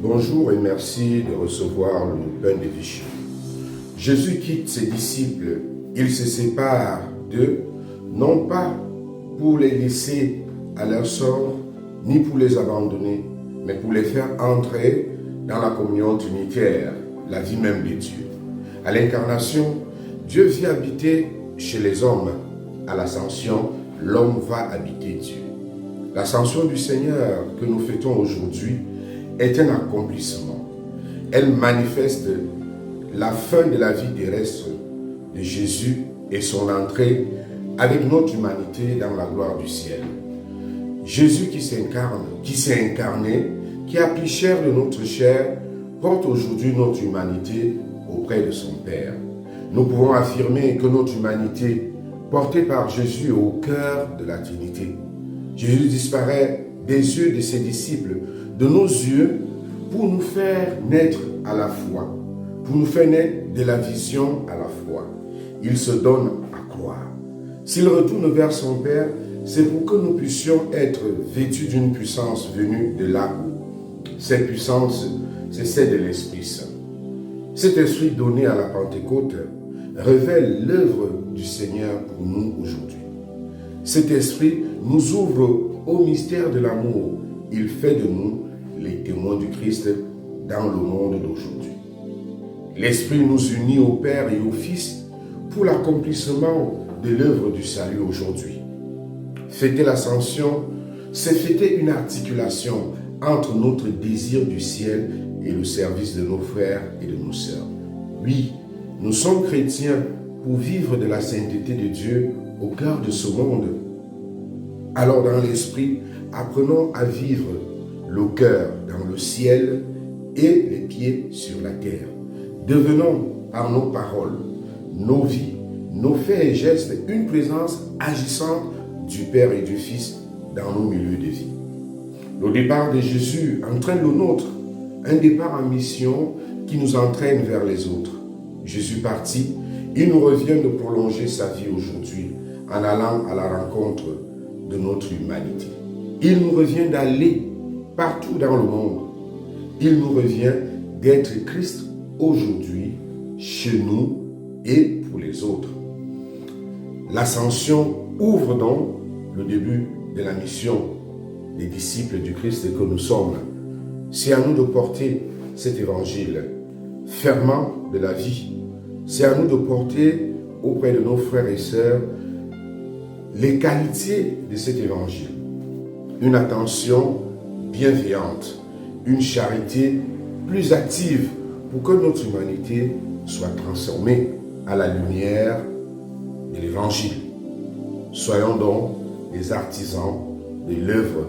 Bonjour et merci de recevoir le pain de vie. Jésus quitte ses disciples, il se sépare d'eux, non pas pour les laisser à leur sort, ni pour les abandonner, mais pour les faire entrer dans la communion trinitaire, la vie même de Dieu. À l'incarnation, Dieu vient habiter chez les hommes. À l'ascension, l'homme va habiter Dieu. L'ascension du Seigneur que nous fêtons aujourd'hui est un accomplissement. Elle manifeste la fin de la vie terrestre de Jésus et son entrée avec notre humanité dans la gloire du ciel. Jésus qui s'incarne, qui s'est incarné, qui a pris chair de notre chair, porte aujourd'hui notre humanité auprès de son Père. Nous pouvons affirmer que notre humanité, portée par Jésus, est au cœur de la Trinité. Jésus disparaît des yeux de ses disciples, de nos yeux, pour nous faire naître à la foi, pour nous faire naître de la vision à la foi. Il se donne à croire. S'il retourne vers son Père, c'est pour que nous puissions être vêtus d'une puissance venue de là-haut. Cette puissance, c'est celle de l'Esprit Saint. Cet Esprit donné à la Pentecôte révèle l'œuvre du Seigneur pour nous aujourd'hui. Cet Esprit nous ouvre au mystère de l'amour. Il fait de nous les témoins du Christ dans le monde d'aujourd'hui. L'Esprit nous unit au Père et au Fils pour l'accomplissement de l'œuvre du salut aujourd'hui. Fêter l'Ascension, c'est fêter une articulation entre notre désir du ciel et le service de nos frères et de nos sœurs. Oui, nous sommes chrétiens pour vivre de la sainteté de Dieu au cœur de ce monde. Alors dans l'esprit, apprenons à vivre le cœur dans le ciel et les pieds sur la terre. Devenons par nos paroles, nos vies, nos faits et gestes une présence agissante du Père et du Fils dans nos milieux de vie. Le départ de Jésus entraîne le nôtre, un départ en mission qui nous entraîne vers les autres. Jésus parti, il nous revient de prolonger sa vie aujourd'hui en allant à la rencontre de notre humanité. Il nous revient d'aller partout dans le monde. Il nous revient d'être Christ aujourd'hui, chez nous et pour les autres. L'ascension ouvre donc le début de la mission des disciples du Christ que nous sommes. C'est à nous de porter cet évangile, ferment de la vie. C'est à nous de porter auprès de nos frères et sœurs les qualités de cet évangile. Une attention bienveillante, une charité plus active pour que notre humanité soit transformée à la lumière de l'évangile. Soyons donc des artisans de l'œuvre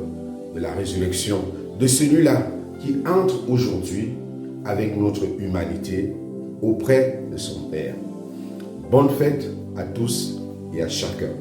de la résurrection, de celui-là qui entre aujourd'hui avec notre humanité auprès de son Père. Bonne fête à tous et à chacun.